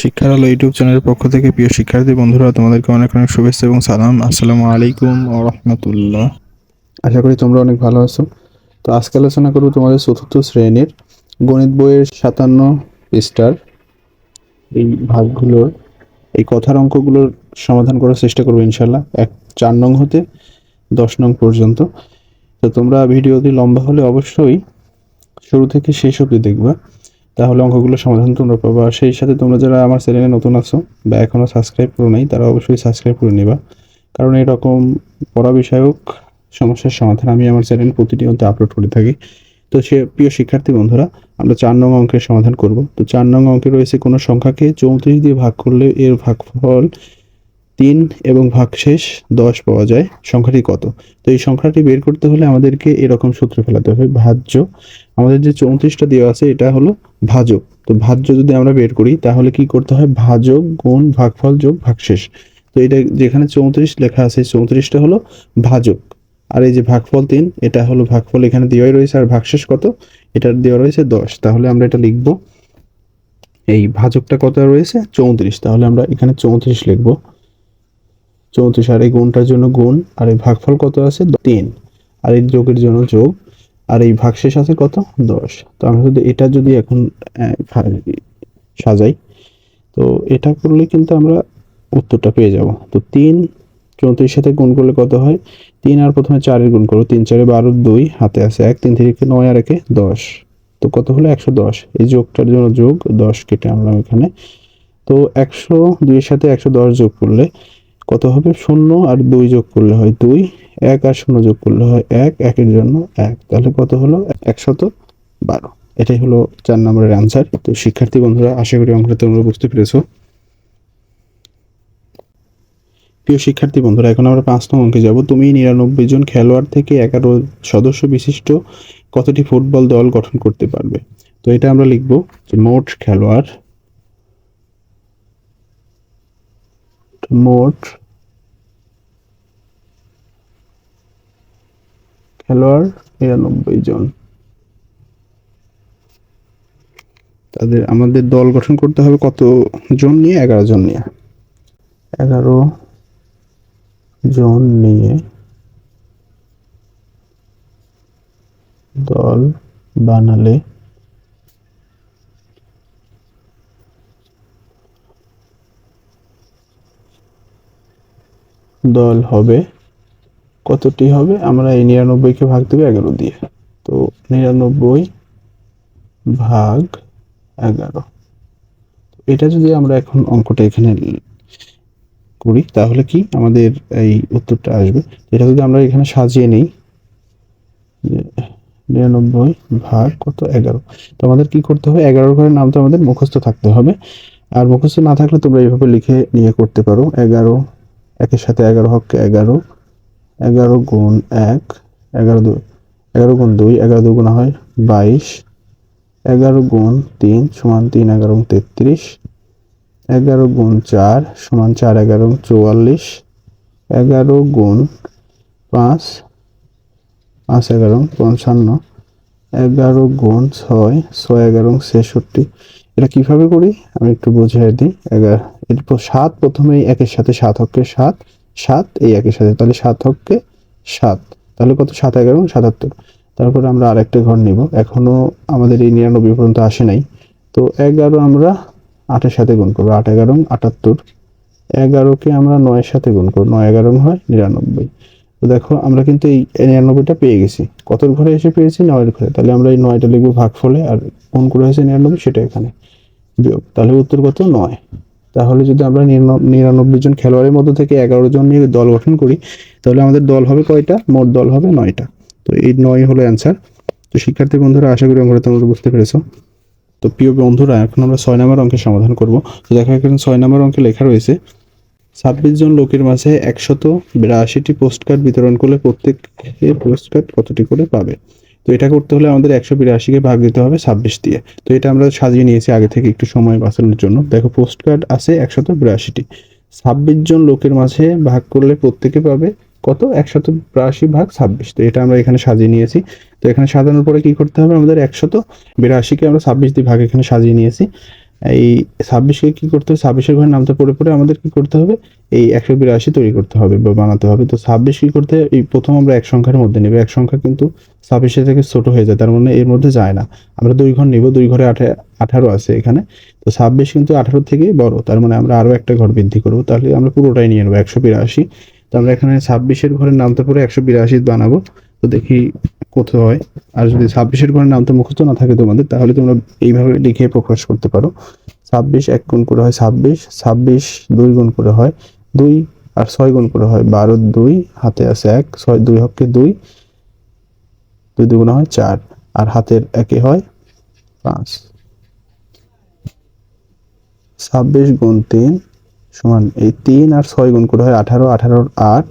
শিক্ষার আলো ইউটিউব চ্যানেলের পক্ষ থেকে প্রিয় শিক্ষার্থী বন্ধুরা, তোমাদেরকে অনেক অনেক শুভেচ্ছা এবং সালাম। আসসালামু আলাইকুম ওয়া রাহমাতুল্লাহ। আশা করি তোমরা অনেক ভালো আছো। তো আজকে আলোচনা করব তোমাদের চতুর্থ শ্রেণীর গণিত বইয়ের 57 পৃষ্ঠার এই ভাগগুলোর এই কথার অঙ্কগুলোর সমাধান করার চেষ্টা করবো ইনশাল্লাহ, 4 নং হতে 10 নং পর্যন্ত। তো তোমরা ভিডিওটি লম্বা হলে অবশ্যই শুরু থেকে শেষ অবধি দেখবা, তাহলে অঙ্কগুলো সমাধান তোমরা পাবা। আর সেই সাথে তোমরা যারা আমার চ্যানেলে নতুন আছো বা এখনও সাবস্ক্রাইব করো নাই, তারা অবশ্যই সাবস্ক্রাইব করে নিবা, কারণ এরকম পড়া বিষয়ক সমস্যার সমাধান আমি আমার চ্যানেলে প্রতিনিয়ত আপলোড করে থাকি। তো সে প্রিয় শিক্ষার্থী বন্ধুরা, আমরা 4 নং অঙ্কের সমাধান করব। তো 4 নং অঙ্কে রয়েছে কোনো সংখ্যাকে 34 দিয়ে ভাগ করলে এর ভাগফল 3 এবং ভাগশেষ 10 পাওয়া যায়, সংখ্যাটি কত? তো এই সংখ্যাটি বের করতে হলে আমাদেরকে এরকম সূত্র ফেলাতে হবে। ভাজ্য, আমাদের যে 34টা দেওয়া আছে এটা হলো ভাজক। তো ভাজ্য যদি আমরা বের করি তাহলে কি করতে হয়? ভাজক গুণ ভাগফল যোগ ভাগশেষ। তো এটা যেখানে 34 লেখা আছে, 34টা হলো ভাজক, আর এই যে ভাগফল 3 এটা হলো ভাগফল, এখানে দেওয়াই রয়েছে। আর ভাগশেষ কত? এটা দেওয়া রয়েছে 10। তাহলে আমরা এটা লিখব, এই ভাজকটা কত রয়েছে? 34। তাহলে আমরা এখানে 34 লিখবো, 34। আর এই গুণটার জন্য গুণ, আর এই ভাগফল কত আছে? 3, আর এই যোগের জন্য যোগ, আর এই ভাগশেষ আছে কত? 10। তো আমরা যদি এটা যদি এখন সাজাই, তো এটা করলে কিন্তু আমরা উত্তরটা পেয়ে যাব। তো 3 34 সাথে গুণ করলে কত হয়? 3 আর প্রথমে 4 এর গুণ করো, 3 4 12, 2 হাতে আছে 1, 3 থেকে 9 আর 1 10। তো কত হলো? 110। এই যোগটার জন্য যোগ 10 কেটে আনলাম এখানে। তো 102 এর সাথে 110 যোগ করলে কত হবে? 0 আর 2 যোগ করলে হয় 2, 1 আর 0 যোগ করলে হয় 1, 1 এর জন্য 1। তাহলে কত হলো? 112। এটাই হলো 4 নম্বরের অ্যান্সার। তো শিক্ষার্থী বন্ধুরা, আশা করি অঙ্কটা তোমরা বুঝতে পেরেছো। প্রিয় শিক্ষার্থী বন্ধুরা, এখন আমরা 5 নং অঙ্কে যাব। তুমি 99 জন খেলোয়াড় থেকে 11 সদস্য বিশিষ্ট কতটি ফুটবল দল গঠন করতে পারবে? তো এটা আমরা লিখব যে মোট খেলোয়াড় 99 জন, তাদের আমাদের দল গঠন করতে হবে কত জন নিয়ে? 11 জন নিয়ে। 11 জন নিয়ে দল বানালে দল হবে কতটি হবে? আমরা এই 99-কে ভাগ দেবো 11 দিয়ে। তো 99 ভাগ 11। এটা যদি আমরা এখন অঙ্কটা এখানে করি তাহলে কি আমাদের এই উত্তরটা আসবে? এটা যদি আমরা এখানে সাজিয়ে নিই, 99 ভাগ কত? 11। তো আমাদের কি করতে হবে? 11 ঘরের নাম তো আমাদের মুখস্থ থাকতে হবে, আর মুখস্থ না থাকলে তোমরা এইভাবে লিখে নিয়ে করতে পারো। 11 একের সাথে 11 হককে 11, 11 গুণ 1, 11 2, 11 গুণ 2, 11 2 গুণা হয় 22, 11 গুণ 3 সমান 3 11 33, 11 গুণ 4 সমান 4 11 44, 11 গুণ 5 5 11 55, 11 গুণ 6 6 11 66। এটা কিভাবে করি আমি একটু বুঝিয়ে দিই। 11 এরপর 7 প্রথমেই একের সাথে 7 হককে 7, 7 এই একের সাথে, তাহলে 7 হককে 7, তাহলে কত? 7 11 77। তারপরে আমরা আরেকটা ঘর নিব, এখনো আমাদের এই 99 পর্যন্ত আসে নাই। তো 11 আমরা 8 এর সাথে গুণ করবো, 8 11 78। 11কে আমরা 9 এর সাথে গুণ করবো, 9 11 হয় 99। তো দেখো আমরা কিন্তু এই 99টা পেয়ে গেছি। কত ঘরে এসে পেয়েছি? 9 এর ঘরে। তাহলে আমরা এই 9টা লিখবো ভাগফলে, আর কোন করে হয়েছে 99 সেটা এখানে বিয়োগ। তাহলে উত্তর কত? 9। তাহলে যদি আমরা 99 জন খেলোয়াড়ের মধ্যে থেকে 11 জন নিয়ে দল গঠন করি, তাহলে আমাদের দল হবে কয়টা? মোট দল হবে 9টা। তো এই 9 হলো অ্যান্সার। তো শিক্ষার্থী বন্ধুরা, আশা করি অঙ্কটা তোমরা বুঝতে পেরেছো। তো প্রিয় বন্ধুরা, এখন আমরা 6 নম্বর অঙ্কের সমাধান করব। তো দেখো এখানে 6 নম্বর অঙ্কে লেখা রয়েছে 26 জন লোকের মাঝে 182টি পোস্ট কার্ড বিতরণ করলে প্রত্যেকে পোস্ট কার্ড কতটি করে পাবে? তো এটা করতে হলে আমাদের 182কে ভাগ দিতে হবে 26 দিয়ে। তো এটা আমরা সাজিয়ে নিয়েছি আগে থেকে একটু সময় বাঁচানোর জন্য। দেখো পোস্ট কার্ড আছে 182টি, 26 জন লোকের মাঝে ভাগ করলে প্রত্যেকে পাবে কত? 182 ভাগ 26। তো এটা আমরা এখানে সাজিয়ে নিয়েছি। তো এখানে সাজানোর পরে কি করতে হবে? আমাদের 182কে আমরা 26 দিয়ে ভাগ এখানে সাজিয়ে নিয়েছি। এই 26কে কি করতে হবে, 26-এর ঘরে নামতে পড়ে পড়ে আমাদের কি করতে হবে, এই 182 তৈরি করতে হবে বা বানাতে হবে। তো 26 কি করতে হবে, এই প্রথম আমরা এক সংখ্যার মধ্যে নেব, এক সংখ্যা কিন্তু 26-এর থেকে ছোট হয়ে যায়, তার মানে এর মধ্যে যায় না। আমরা 2 ঘর নিব, 2 ঘরে 18 আছে এখানে, তো 26 কিন্তু 18 থেকে বড়, তার মানে আমরা আরো একটা ঘর বৃদ্ধি করব, তাহলে আমরা পুরোটাই নিয়ে নেব 182। তো আমরা এখানে 26-এর ঘরে নামতে পড়ে 182 বানাবো। তো দেখি কোথাও হয়। আর যদি 26-এর ঘরে নামতে মুখস্থ না থাকে তোমাদের, তাহলে তোমরা এইভাবে লিখে প্রকাশ করতে পারো। 26 1 গুণ করে হয় 26, 26 2 গুণ করে হয় 2, আর 6 গুণ করে হয় 12, 2 হাতে আছে 1, 6 2 হকে 2, 2 দুগুণে হয় 4, আর হাতের একে হয় 5। 26 গুণ 3 সমান এই 3 আর 6 গুণ করে হয় 18, 18 8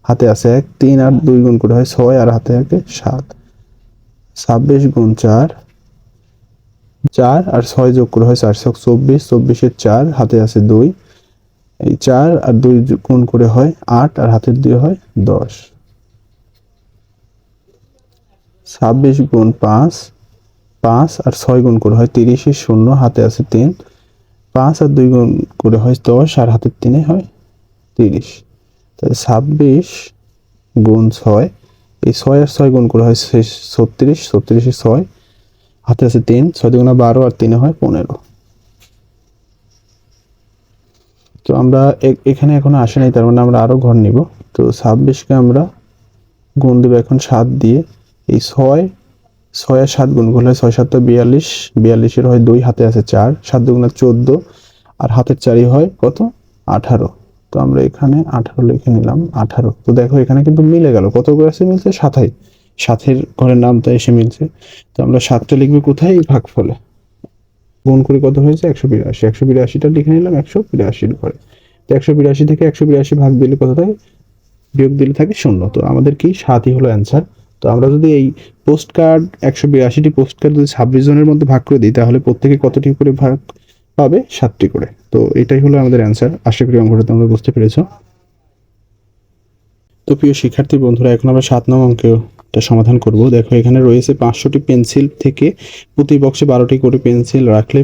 হাতে আছে 1, 3 আর 2 গুণ করে হয় 6, আর হাতে একে 7। 26 গুণ 4, 4 আর 6 যোগ করে হয় 4, 24, 24-এর 4 হাতে আছে 2, এই 4 আর 2 গুণ করে হয় 8, আর হাতের 2 হয় 10। 26 গুণ 5, 5 আর 6 গুণ করে হয় 30-এর 0 হাতে আছে 3, 5 আর 2 গুণ করে হয় 10, আর হাতের 3 হয় 30। তাহলে 26 গুণ 6, এই 6 আর 6 গুণ করে হয় 36, 36-এর 6 হাতে আছে 3, 6 দুগুণে 12 আর 3 হয় 15। তো আমরা এখানে এখনো আসে নাই, তার মানে আমরা আরো ঘর নিব। তো 26-কে আমরা গুণ দেব এখন 7 দিয়ে, এই 6 আর 7 গুণ করলে 6 7 42, 42-এর হয় 2 হাতে আছে 4, 7 দুগুণে 14 আর হাতের 4ই হয় কত 18। তো আমরা এখানে 18 লিখে নিলাম 18। তো দেখো এখানে কিন্তু মিলে গেল, কত করে আছে মিলছে 7, 7-এর ঘরের নামটা এসে মিলছে। তো আমরা 7টা লিখবো কোথায়, এই ভাগফলে গুণ করে কত হয়েছে 182, 182টা লিখে নিলাম 182-এর ঘরে। তো 182 থেকে 182 ভাগ দিলে কত থাকে, বিয়োগ দিলে থাকে 0। তো আমাদের কি 7ই হলো অ্যান্সার। তো আমরা যদি এই পোস্ট কার্ড 182টি পোস্ট কার্ড যদি 26 জনের মধ্যে ভাগ করে দিই, তাহলে প্রত্যেকে কতটি করে ভাগ পাবে, 7টি করে। তো এটাই হলো আমাদের অ্যান্সার। আশা করি অঙ্কটা তোমরা বুঝতে পেরেছো। তো প্রিয় শিক্ষার্থী বন্ধুরা, এখন আমরা 7 নং অঙ্কটা সমাধান করব। দেখো এখানে রয়েছে 500টি পেন্সিল থেকে প্রতি বক্সে 12টি করে পেন্সিল রাখলে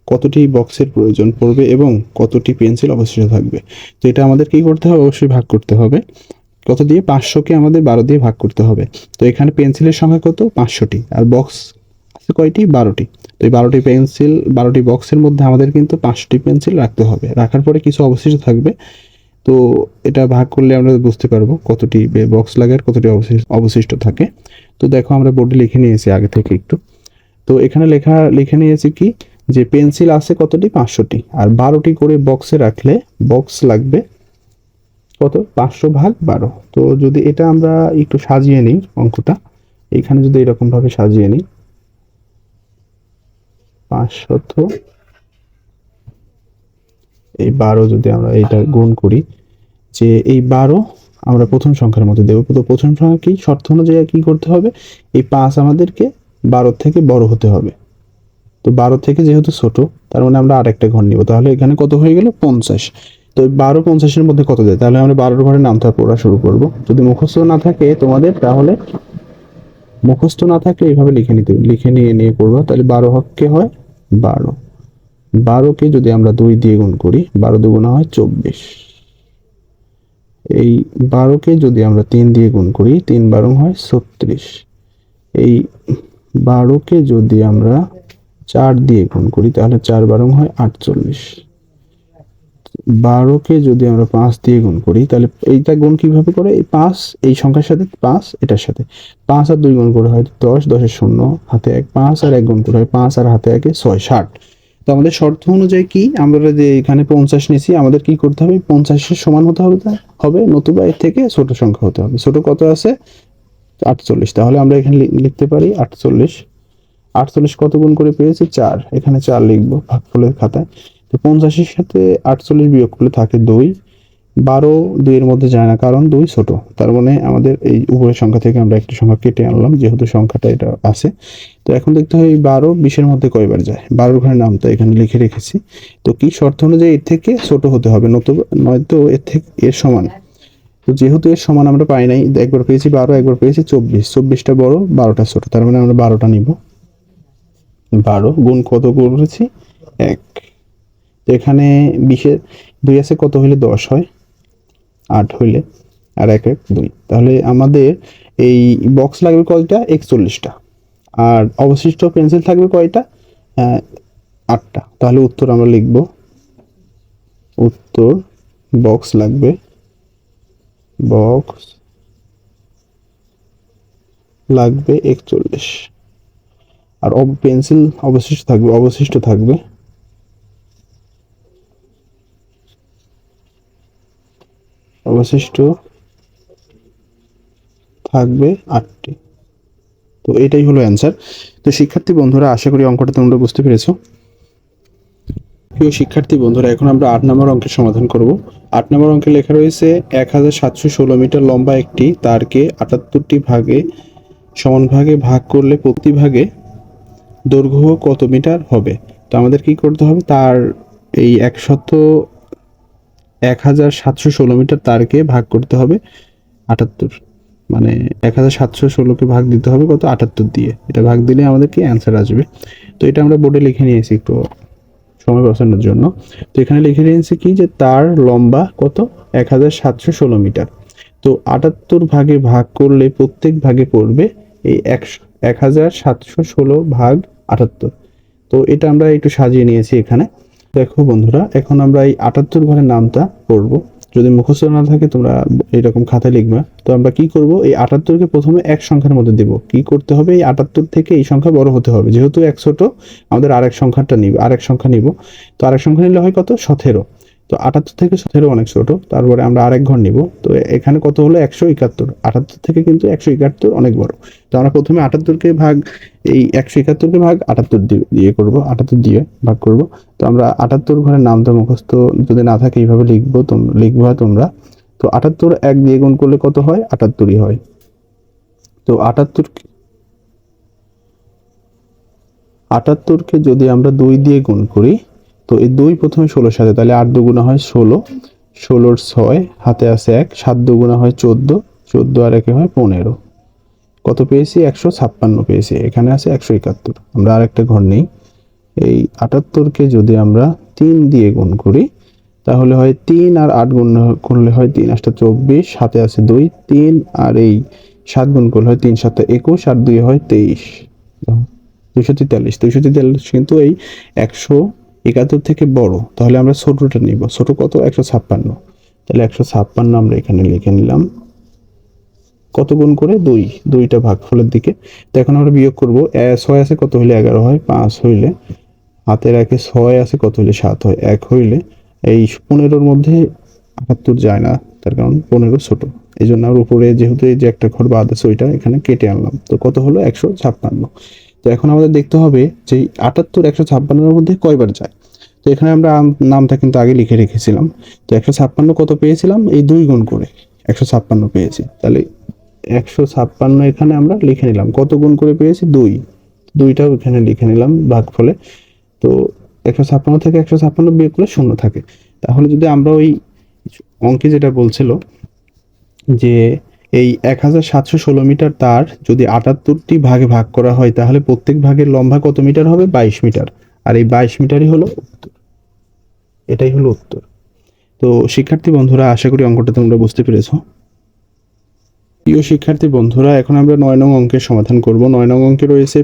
কতটি বক্সের প্রয়োজন পড়বে এবং কতটি পেন্সিল অবশিষ্ট থাকবে। তো এটা আমাদের কি করতে হবে, অবশ্যই ভাগ করতে হবে। কত দিয়ে, 500-কে আমাদের 12 দিয়ে ভাগ করতে হবে। তো এখানে পেন্সিলের সংখ্যা কত, 500টি, আর বক্স আছে কয়টি, 12টি। তো এই 12টি পেন্সিল, 12টি বক্সের মধ্যে আমাদের কিন্তু 5টি পেন্সিল রাখতে হবে। রাখার পরে কিছু অবশিষ্ট থাকবে। তো এটা ভাগ করলে আমরা বুঝতে পারবো কতটি বক্স লাগে আর কতটি অবশিষ্ট থাকে। তো দেখো আমরা বোর্ডে লিখে নিয়েছি আগে থেকে একটু। তো এখানে লিখে নিয়েছি কি, যে পেন্সিল আছে কতটি, 500টি, আর 12টি করে বক্সে রাখলে বক্স লাগবে কত, 500 ভাগ 12। তো যদি এটা আমরা একটু সাজিয়ে নিই অঙ্কটা, এখানে যদি এরকম ভাবে সাজিয়ে নিই, 500 এই 12 যদি আমরা এইটা গুণ করি, যে এই 12 আমরা প্রথম সংখ্যার মধ্যে দেবো। তো প্রথম সংখ্যা কি, শর্ত অনুযায়ী কি করতে হবে, এই 5 আমাদেরকে 12 থেকে বড় হতে হবে। তো 12 থেকে যেহেতু ছোট, তার মানে আমরা আরেকটা ঘর নিব, তাহলে এখানে কত হয়ে গেল 50। তো 12 50-এর মধ্যে কত যায়, তাহলে আমরা 12 ঘরের নামটা পড়া শুরু করব। যদি মুখস্থ না থাকে তোমাদের, তাহলে মুখস্থ না থাকলে এইভাবে লিখে নিয়ে করবো। তাহলে 12 হককে হয় 12, 12-কে যদি আমরা 2 দিয়ে গুণ করি, 12 দুগুণা হয় 24। এই 12-কে যদি আমরা 3 দিয়ে গুণ করি, 3 12 হয় 36। এই 12-কে যদি আমরা 4 দিয়ে গুণ করি, তাহলে 4 12 হয় 48। 12-কে যদি আমরা 5 দিয়ে গুণ করি, তাহলে এইটা গুণ কিভাবে করে, এই 5 এই সংখ্যার সাথে 5 এটার সাথে 5 আর 2 গুণ করে হয় 10, 10-এর 0 হাতে 1, 5 আর 1 গুণ করে হয় 5 আর হাতে 1 6, 60। তো আমাদের শর্ত অনুযায়ী কি, আমরা যে এখানে 50 নিয়েছি, আমাদের কি করতে হবে, 50-এর সমান হতে হবে, নতুবা এর থেকে ছোট সংখ্যা হতে হবে। ছোট কত আছে, 48। তাহলে আমরা এখানে লিখতে পারি 48। 48 কত গুণ করে পেয়েছি, 4, এখানে 4 লিখবো ভাগফলের খাতায়। তো 50-এর সাথে 48 বিয়োগ করলে থাকে 2, 12 2 এর মধ্যে যায় না, কারণ 2 ছোট। তার মানে আমাদের এই উপরের সংখ্যা থেকে আমরা একটি সংখ্যা কেটে আনলাম, যেহেতু সংখ্যাটা এটা আছে। তো এখন দেখতে হয় এই 12 20-এর মধ্যে কয়বার যায়, 12 ঘরের নামটা এখানে লিখে রেখেছি। তো কি শর্ত অনুযায়ী এর থেকে ছোট হতে হবে, নয়তো এর থেকে এর সমান। তো যেহেতু এর সমান আমরা পাই নাই, একবার পেয়েছি 12, একবার পেয়েছি 24, 24টা বড় 12টা ছোট, তার মানে আমরা 12টা নিব। 12 গুণ কত করেছি, 1। তো এখানে 20-এর 2 আছে, কত হইলে 10 হয়? 8 হইলে, আর 1 1 2। তাহলে আমাদের এই বক্স লাগবে কয়টা? 41টা। আর অবশিষ্ট পেন্সিল থাকবে কয়টা? 8টা। তাহলে উত্তর আমরা লিখব, উত্তর বক্স লাগবে, বক্স লাগবে 41। আর পেন্সিল অবশিষ্ট থাকবে, অবশিষ্ট থাকবে 8টি। তো এটাই হলো অ্যান্সার। তো শিক্ষার্থী বন্ধুরা, আশা করি অঙ্কটা তোমরা বুঝতে পেরেছো। প্রিয় শিক্ষার্থী বন্ধুরা, এখন আমরা 8 নম্বর অঙ্কের সমাধান করব। 8 নম্বর অঙ্কে লেখা রয়েছে 1716 মিটার লম্বা একটি তারকে 78টি ভাগে সমান ভাগে ভাগ করলে প্রতি ভাগে দৈর্ঘ্য কত মিটার হবে? তো আমাদের কি করতে হবে? তার এই 1716 মিটার তারকে ভাগ করতে হবে 78, মানে 1716কে ভাগ দিতে হবে কত? 78 দিয়ে। এটা ভাগ দিলে আমাদের কি অ্যান্সার আসবে। তো এটা আমরা বোর্ডে লিখে নিয়েছি একটু সময় বাঁচানোর জন্য। তো এখানে লিখে নিয়েছি কি, যে তার লম্বা কত? 1716 মিটার। তো 78 ভাগে ভাগ করলে প্রত্যেক ভাগে পড়বে এই 1716 ভাগ 78। তো এটা আমরা একটু সাজিয়ে নিয়েছি এখানে। দেখো বন্ধুরা, এখন আমরা এই 78 ঘরের নামটা পড়ব। যদি মুখস্থ না থাকে তোমরা এরকম খাতায় লিখবা। তো আমরা কি করব, এই 78কে প্রথমে এক সংখ্যার মধ্যে দেব। কি করতে হবে? এই 78 থেকে এই সংখ্যা বড় হতে হবে, যেহেতু এক ছোট, আমাদের আরেক সংখ্যা নিব। তো আরেক সংখ্যা নিলে হয় কত? 17। তো 78 থেকে 17 অনেক ছোট, তারপরে আমরা আরেক ঘর নিব। তো এখানে কত হলো? 171। 78 থেকে কিন্তু 171 অনেক বড়। তো আমরা প্রথমে 78কে ভাগ, এই 171কে ভাগ 78 দিয়ে করব, 78 দিয়ে ভাগ করব। তো আমরা 78 ঘরের নামটা মুখস্থ যদি না থাকে এইভাবে লিখবা তোমরা। তো 78 1 দিয়ে গুণ করলে কত হয়? 78ই হয়। তো 78কে যদি আমরা 2 দিয়ে গুণ করি, তো এই 2 প্রথমে 16 সাথে, তাহলে 8 দুগুণা হয় 16, 16 6 হাতে আছে 1, 7 দুগুণা হয় 14, 14 আর 1 হয় 15। কত পেয়েছি? 156 পেয়েছি। এখানে আছে 171। আমরা আরেকটা ঘর নেই। এই 78কে যদি আমরা 3 দিয়ে গুণ করি, তাহলে হয় 3 আর 8 গুণ করলে হয় 3 8 24, হাতে আছে 2, 3 আর এই 7 গুণ করলে হয় 3 7 21, আর 2 হয় 23, 243। 243 কিন্তু এই 171 থেকে বড়, তাহলে আমরা ছোটটা নিব। ছোট কত? 156। তাহলে 156 আমরা এখানে লিখে নিলাম। কত গুণ করে? 2, 2টা ভাগফলের দিকে। তো এখন আমরা বিয়োগ করব। 6 আছে, কত হইলে 11 হয়? 5 হইলে, হাতে রাখে 6 আছে, কত হইলে 7 হয়? 1 হইলে, এই 15-র মধ্যে 78 যায় না, তার কারণ 15 ছোট। এই জন্য আমরা উপরে যেহেতু এই যে একটা ঘর বাদ আছে ওইটা এখানে কেটে আনলাম। তো কত হলো? 156। তো এখন আমাদের দেখতে হবে যে 78 156-এর মধ্যে কয়বার যায়। তো এখানে আমরা নামটা কিন্তু আগে লিখে রেখেছিলাম। তো 156 কত পেয়েছিলাম? এই 2 গুণ করে 156 পেয়েছি। তাহলে 156 এখানে আমরা লিখে নিলাম। কত গুণ করে পেয়েছি? 2, 2টাও এখানে লিখে নিলাম ভাগফলে। তো 156 থেকে 156 বিয়োগ করলে 0 থাকে। তাহলে যদি আমরা ওই অঙ্কে যেটা বলছিল যে এই 1716 মিটার তার যদি 78টি ভাগে ভাগ করা হয়, তাহলে প্রত্যেক ভাগের লম্বা কত মিটার হবে? 22 মিটার। আর এই 22 মিটারই হলো উত্তর। এটাই হলো উত্তর। তো শিক্ষার্থী বন্ধুরা, আশা করি অঙ্কটা তোমরা বুঝতে পেরেছো। প্রিয় শিক্ষার্থী বন্ধুরা, এখন আমরা 9 নং অঙ্কের সমাধান করব। 9 নং অঙ্কে রয়েছে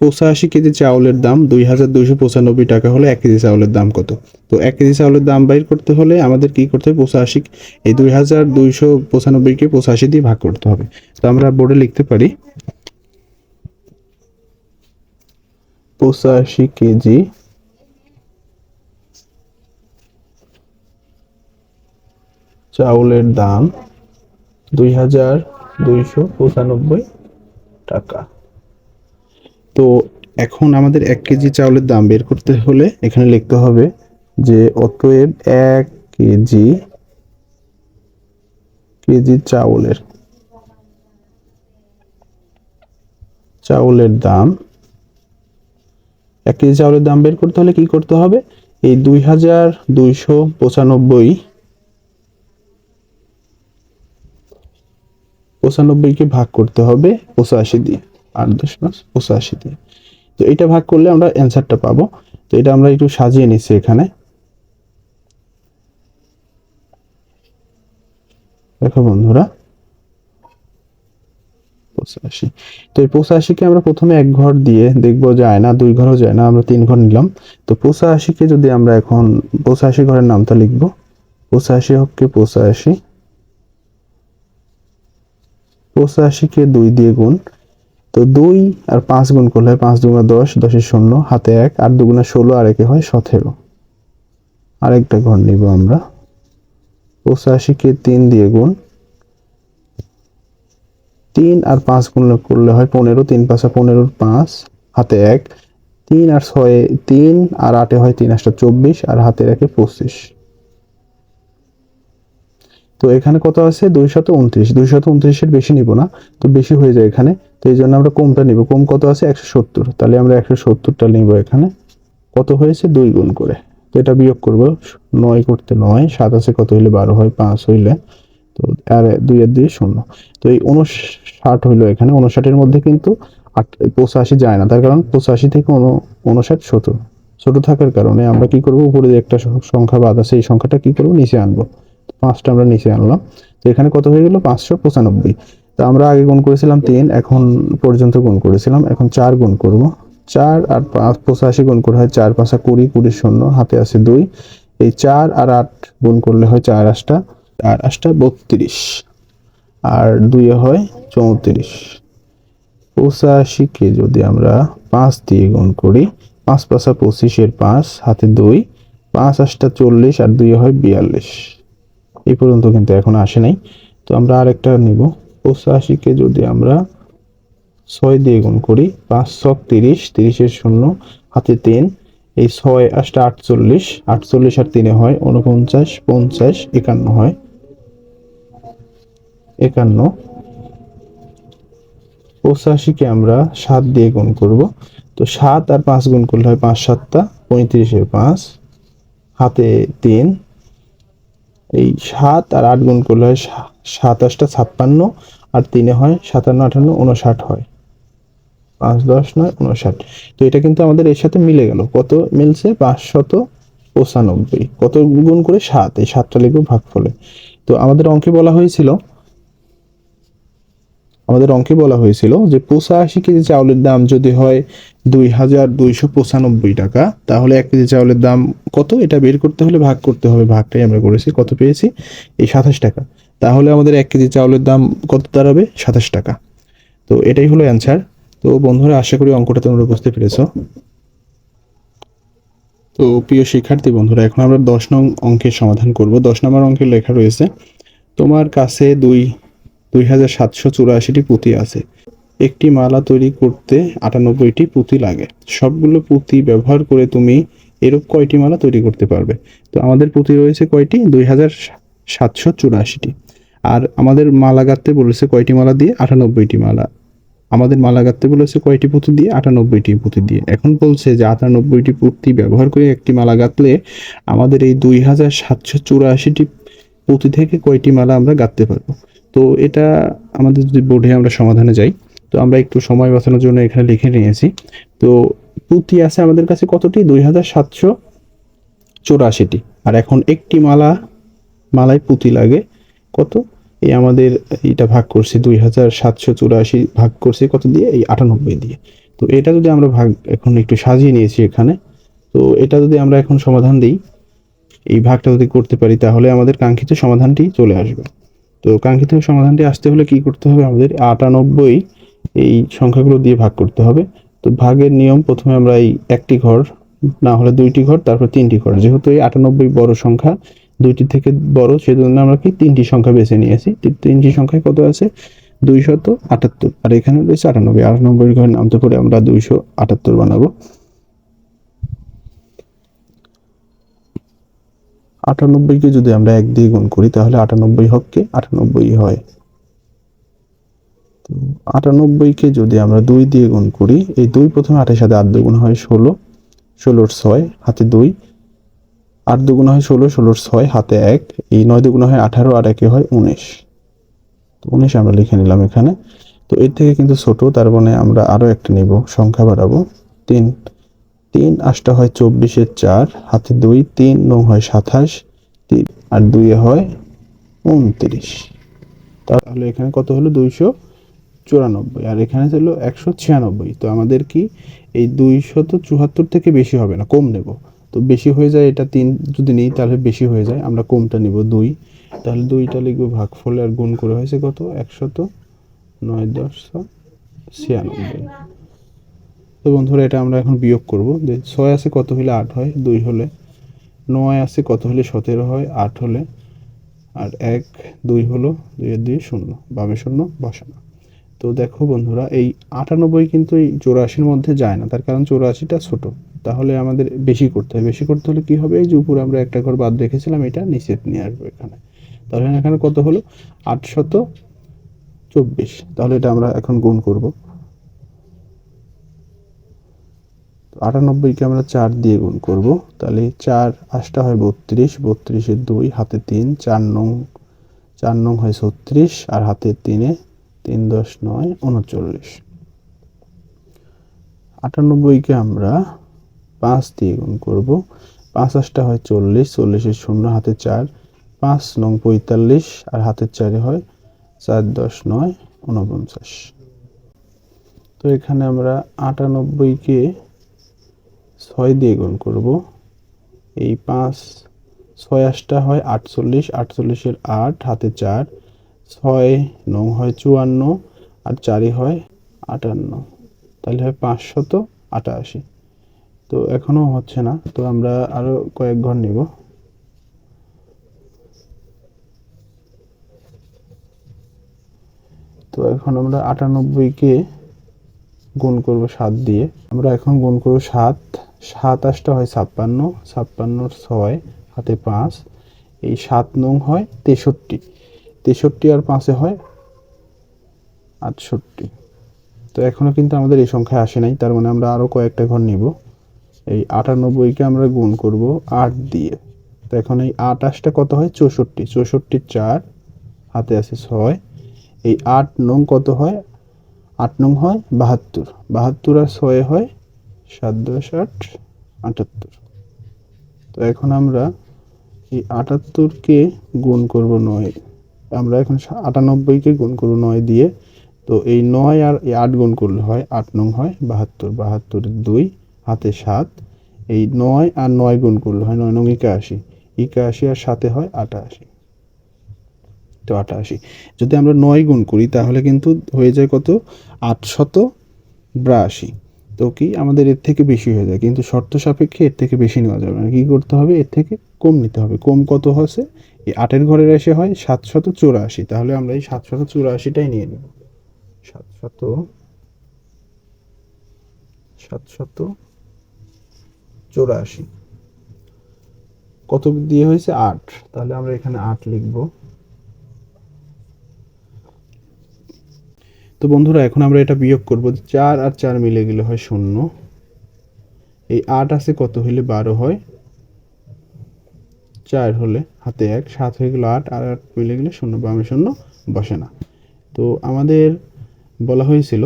85 কেজি চাউলের দাম 2295 টাকা হলে 1 কেজি চাউলের দাম কত? তো 1 কেজি চাউলের দাম বাইর করতে হলে আমাদের কি করতে হবে? 85, এই 2295কে 85 দিয়ে ভাগ করতে হবে। তো আমরা বোর্ডে লিখতে পারি 85 কেজি চাউলের দাম 2295 টাকা। তো এখন আমাদের 1 কেজি চাউলের দাম বের করতে হলে এখানে লিখতে হবে যে অতএব 1 কেজি চাউলের দাম, 1 কেজি চাউলের দাম বের করতে হলে কি করতে হবে? এই 2295কে ভাগ করতে হবে 85 দিয়ে, 8 10 85 দিয়ে। তো এটা ভাগ করলে আমরা অ্যান্সারটা পাবো। তো এটা আমরা একটু সাজিয়ে নিচ্ছি এখানে। দেখো বন্ধুরা 85। তো এই 85-কে আমরা প্রথমে এক ঘর দিয়ে দেখবো যায় না, দুই ঘরও যায় না, আমরা 3 ঘর নিলাম। তো 85-কে যদি আমরা এখন 85 ঘরের নামটা লিখবো, 85 হককে 85, 85-কে 2 দিয়ে গুণ। তো 2 আর 5 গুণ করলে হয় 5 দুগুণা 10, 10 শূন্য, হাতে 1, 8 দুগুণা 16, আর একে হয় 17। আরেকটা ঘর নিব আমরা, 85-কে 3 দিয়ে গুণ। 3 আর 5 গুণ করলে হয় 15, 3 5 15, 5 হাতে 1, 3 আর 6 3 আর 8 হয় 3 8 24, আর হাতে 1 25। তো এখানে কত আছে 229, 229 এর বেশি নিব না, তো বেশি হয়ে যায় এখানে, তো এই জন্য আমরা কমটা নিব। কম কত আছে 170, তাহলে আমরা 170টা নিব এখানে। কত হয়েছে 2 গুণ করে, তো এটা বিয়োগ করব, 9 করতে 9, 7 আছে কত হইলে 12 হয়, 5 হইলে, তো আর 2 এর 2 শূন্য। তো এই 59 হইলো এখানে। 59 এর মধ্যে কিন্তু 85 যায় না, তার কারণ 85 থেকে 59 ছোট। ছোট থাকার কারণে আমরা কি করব, উপরে যে একটা সংখ্যা বাদ আছে এই সংখ্যাটা কি করব, নিচে আনবো। 5টা আমরা নিচে আনলাম। তো এখানে কত হয়ে গেল 595। তো আমরা আগে গুণ করেছিলাম 3, এখন পর্যন্ত গুণ করেছিলাম, এখন 4 গুণ করব। 4 আর 5 85 গুণ করে হয় 4 5 20, 20 শূন্য, হাতে আছে 2। এই 4 আর 8 গুণ করলে হয় 4 8 আর 8 32, আর 2 হয় 34। 85-কে যদি আমরা 5 দিয়ে গুণ করি, 5 5 25 এর 5, হাতে 2, 5 8 40, আর 2 হয় 42। এই পর্যন্ত কিন্তু এখন আসে নাই। তো আমরা আরেকটা নিব, 85-কে যদি আমরা 6 দিয়ে গুণ করি, 5 6 30, 30 এর শূন্য, হাতে 3, এই 6 8 48, 48 আর 3 হয় 49, 50 51 হয় 51। 85-কে আমরা 7 দিয়ে গুণ করব। তো 7 আর 5 গুণ করলে হয় 5 7 35 এর 5, হাতে 3, এই 7 আর 8 গুণ করলে হয় 7 8 56, আর 3 হয় 57 58 59 হয়, 5 10 9 59। তো এটা কিন্তু আমাদের এর সাথে মিলে গেল, কত মিলছে 595। কত গুণ করে 7, এই 7টা লিখব ভাগফলে। তো আমাদের অঙ্কে বলা হয়েছিল যে 85 কেজি চাউলের দাম যদি হয় 2295 টাকা, তাহলে 1 কেজি চাউলের দাম কত, এটা বের করতে হলে ভাগ করতে হবে। ভাগটাই আমরা করেছি, কত পেয়েছি এই 27 টাকা। তাহলে আমাদের 1 কেজি চাউলের দাম কত দাঁড়াবে 27 টাকা। তো এটাই হলো অ্যান্সার। তো বন্ধুরা, আশা করি অঙ্কটা তোমরা বুঝতে পেরেছো। তো প্রিয় শিক্ষার্থী বন্ধুরা, এখন আমরা 10 নং অঙ্কের সমাধান করব। 10 নম্বর অঙ্কের লেখা রয়েছে, তোমার কাছে 2784টি পুঁতি আছে। একটি মালা তৈরি করতে 98টি পুঁতি লাগে। সবগুলো পুঁতি ব্যবহার করে তুমি এরূপ কয়টি মালা তৈরি করতে পারবে? তো আমাদের পুঁতি রয়েছে কয়টি, 2784টি। আর আমাদের মালা গাঁথতে বলেছে কয়টি মালা দিয়ে, 98টি মালা। আমাদের মালা গাঁথতে বলেছে কয়টি পুঁতি দিয়ে, 98টি পুঁতি দিয়ে। এখন বলছে যে 98টি পুঁতি ব্যবহার করে একটি মালা গাঁথলে আমাদের এই 2784টি পুঁতি থেকে কয়টি মালা আমরা গাঁথতে পারবো। তো এটা আমাদের যদি বোর্ডে আমরা সমাধানে যাই, তো আমরা একটু সময় বাঁচানোর জন্য এখানে লিখে নিয়েছি। তো পুঁতি আছে আমাদের কাছে কতটি, 2784টি। আর এখন একটি মালায় পুঁতি লাগে কত, এই আমাদের এটা ভাগ করছি 2784 ভাগ করছি কত দিয়ে, এই 98 দিয়ে। তো এটা যদি আমরা ভাগ এখন একটু সাজিয়ে নিয়েছি এখানে, তো এটা যদি আমরা এখন সমাধান দিই, এই ভাগটা যদি করতে পারি, তাহলে আমাদের কাঙ্ক্ষিত সমাধানটি চলে আসবে। তো কাঙ্ক্ষিত সমাধানটি আসতে হলে কি করতে হবে, আমাদের 98 এই সংখ্যাগুলো দিয়ে ভাগ করতে হবে। তো ভাগের নিয়ম, প্রথমে আমরা এই একটি ঘর, না হলে 2টি ঘর, তারপর 3টি ঘর। যেহেতু এই 98 বড় সংখ্যা, 2টি থেকে বড়, সেজন্য আমরা কি 3টি সংখ্যা বেছে নিয়েছি। 3টি সংখ্যায় কত আছে 278, আর এখানে রয়েছে 98। 98 ঘরের নামতে করে আমরা 278 বানাবো। 98-কে যদি আমরা 1 দিয়ে গুণ করি, তাহলে 98 হককে 98 হয়। 98-কে যদি আমরা 2 দিয়ে গুণ করি, এই 2 প্রথমে 8 এর সাথে 8 দুগুণ হয় 16, 16 6, হাতে 2, 8 দুগুণ হয় 16, 16 6, হাতে 1, এই 9 দুগুণ হয় 18, আর 1 হয় 19। তো 19 আমরা লিখে নিলাম এখানে। তো এর থেকে কিন্তু ছোট, তার মানে আমরা আরো একটা নিব, সংখ্যা বাড়াবো, 3, 3 8 হয় 24 এর 4, হাতে 2, 3 9 হয় 27, আর 2 হয় 29। তাহলে এখানে কত হলো 294, আর এখানে ছিল 196। তো আমাদের কি এই 274 থেকে বেশি হবে না, কম নেব। তো বেশি হয়ে যায়, এটা 3 যদি নিই তাহলে বেশি হয়ে যায়, আমরা কমটা নিব 2। তাহলে 2টা লিখবো ভাগফলে, আর গুণ করে হয়েছে কত 109 তো বন্ধুরা এটা আমরা এখন বিয়োগ করব। যে 6 আছে কত হলে 8 হয়, 2 হলে 9 আছে কত হলে 17 হয়, 8 হলে, আর 1 2 হলো, 2 এর 2 0, বামে 0 বসানো। তো দেখো বন্ধুরা এই 98 কিন্তু এই 84-র মধ্যে যায় না, তার কারণ 84টা ছোট। তাহলে আমাদের বেশি করতে হবে, বেশি করতে হলে কি হবে, এই যে উপরে আমরা একটা ঘর বাদ রেখেছিলাম এটা নিচে নিয়ে আসবো এখানে। তাহলে এখানে কত হলো 824। তাহলে এটা আমরা এখন গুণ করব। 98কে আমরা 4 দিয়ে গুণ করব। তাহলে 4 8টা হয় 32, 32-এর 2 হাতে 3, 4 নং হয় 36, আর হাতে 3-এ 3 10 9 39। 98কে আমরা 5 দিয়ে গুণ করব। 5 8টা হয় 40, 40-এর 0 হাতে 4, 5 নং 45, আর হাতের 4-এ হয় 4 10 9 49। তো এখানে আমরা 98কে 6 দিয়ে গুণ করব। এই 5 6 8টা হয় 48, 48-এর 8 হাতে 4, 6 9 হয় 54, আর 4-ই হয় 58। তাহলে হয় 588। তো এখনো হচ্ছে না, তো আমরা আরো কয়েক ঘর নিব। তো এখন আমরা 98কে গুণ করব 7 দিয়ে। আমরা এখন গুণ করব 7, 7 8টা হয় 56, 56-এর 6 হাতে 5, এই 7 নং হয় 63, 63 আর 5-এ হয় 68। তো এখনো কিন্তু আমাদের এই সংখ্যায় আসে নাই, তার মানে আমরা আরো কয়েকটা ঘর নিব। এই 98কে আমরা গুণ করব 8 দিয়ে। তো এখন এই 8 8টা কত হয় 64, 64-এর 4 হাতে আছে 6, এই 8 নং কত হয় 8 নং হয় 72, 72 আর 6 হয় 7 10 8 78। তো এখন আমরা এই 78কে গুণ করব 9, আমরা এখন 98কে গুণ করব 9 দিয়ে। তো এই 9 আর এই 8 গুণ করলে হয় 8 নং হয় 72, 72-এর 2 হাতে 7, এই 9 আর 9 গুণ করলে হয় 9 নং 81, 81 আর 7-এ হয় 88। তো 88 যদি আমরা 9 গুণ করি তাহলে কিন্তু হয়ে যায় কত 882। তো কি আমাদের এর থেকে বেশি হয়ে যায়, কিন্তু শর্ত সাপেক্ষে এর থেকে বেশি নেওয়া যাবে না, কি করতে হবে এর থেকে কম নিতে হবে। কম কত হচ্ছে এই 8-এর ঘরের এসে হয় 784, তাহলে আমরা এই 784টাই নিয়ে নেব। 784 কত দিয়ে হয়েছে 8, তাহলে আমরা এখানে 8 লিখব। তো বন্ধুরা এখন আমরা এটা বিয়োগ করব, 4 আর 4 মিলে গেলে হয় 0, এই 8 আছে কত হলে 12 হয়, 4 হলে হাতে 1, 7 হয়ে গেল 8, আর 8 মিলে গেলে 0, বামে 0 বসে না। তো আমাদের বলা হয়েছিল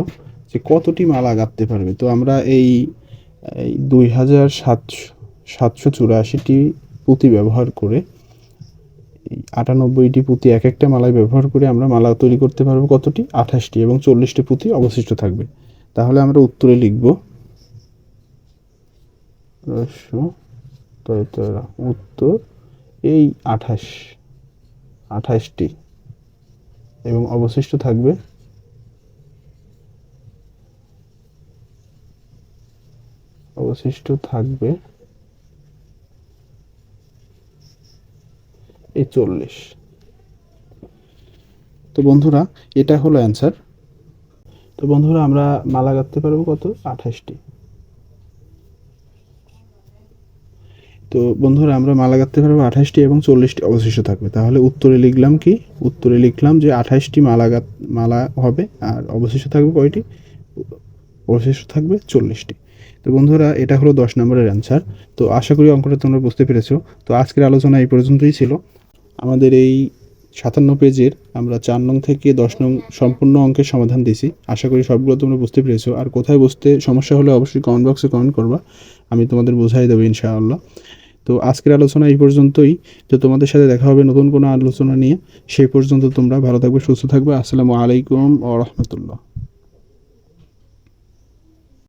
যে কতটি মালা গাঁথতে পারবে। তো আমরা এই 2784টি পুঁতি ব্যবহার করে, এই 98টি পুঁতি এক একটা মালায় ব্যবহার করে আমরা মালা তৈরি করতে পারবো কতটি 28টি, এবং 40টি পুঁতি অবশিষ্ট থাকবে। তাহলে আমরা উত্তরে লিখব উত্তর এই 28টি, এবং অবশিষ্ট থাকবে এই 40। তো বন্ধুরা এটা হলো অ্যান্সার। তো বন্ধুরা আমরা মালা গাঁথতে পারবো কত 28টি। তো বন্ধুরা আমরা মালা গাঁথতে পারবো 28টি, এবং 40টি অবশিষ্ট থাকবে। তাহলে উত্তরে লিখলাম কি, উত্তরে লিখলাম যে 28টি মালা হবে, আর অবশিষ্ট থাকবে কয়টি, অবশিষ্ট থাকবে 40টি। তো বন্ধুরা এটা হলো 10 নম্বরের অ্যান্সার। তো আশা করি অঙ্কটা তোমরা বুঝতে পেরেছো। তো আজকের আলোচনা এই পর্যন্তই ছিল। আমাদের এই 57 পেজের আমরা 4 নং থেকে 10 নং সম্পূর্ণ অঙ্কের সমাধান দিয়েছি। আশা করি সবগুলো তোমরা বুঝতে পেরেছো। আর কোথায় বুঝতে সমস্যা হলে অবশ্যই কমেন্ট বক্সে কমেন্ট করবা, আমি তোমাদের বোঝাই দেবো ইনশাআল্লাহ। তো আজকের আলোচনা এই পর্যন্তই। তো তোমাদের সাথে দেখা হবে নতুন কোনো আলোচনা নিয়ে। সেই পর্যন্ত তোমরা ভালো থাকবে, সুস্থ থাকবে। আসসালামু আলাইকুম ওয়া রাহমাতুল্লাহ।